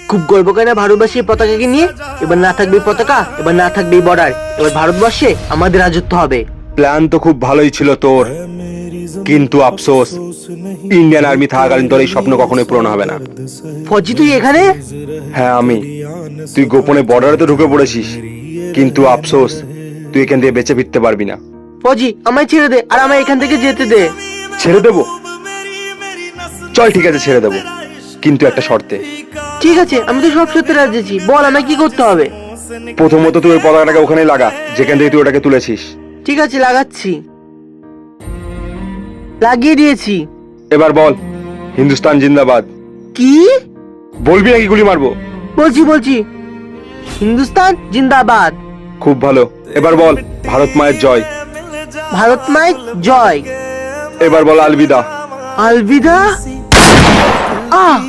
খুব গর্ব করে না ভারতবাসীর পতাকাকে নিয়ে। এবার না থাকবে পতাকা, এবার না থাকবে বর্ডার, এবার ভারতবর্ষে আমাদের রাজত্ব হবে। প্ল্যান তো খুব ভালোই ছিল তোর, কিন্তু আফসোস ইন্ডিয়ান আর্মি থাকাকালীন তোর এই স্বপ্ন কখনোই পূরণ হবে না। ফজি তুই এখানে? হ্যাঁ আমি। তুই গোপনে বর্ডারে তো ঢুকে পড়েছিস, কিন্তু আফসোস তুই এখান থেকে বেঁচে ফিরতে পারবি না। ফজি আমায় ছেড়ে দে, আর আমায় এখান থেকে যেতে দে। ছেড়ে দেবো? চল ঠিক আছে ছেড়ে দেবো, কিন্তু একটা শর্তে। ঠিক আছে, আমি তো সব সত্যি রাজি আছি, বল আমায় কি করতে হবে। প্রথমত তুই ওই পতাকাটাকে ওখানেই লাগা যেখান থেকে তুই ওটাকে তুলেছিস। ঠিক আছে, লাগাচ্ছি। লাগিয়ে দিয়েছি। এবার বল হিন্দুস্তান জিন্দাবাদ। কি বলবি নাকি গুলি মারবো? বলছি বলছি, হিন্দুস্তান জিন্দাবাদ। খুব ভালো, এবার বল ভারত মায়ের জয়। ভারত মায়ের জয়। এবার বল আলবিদা। আলবিদা। আহ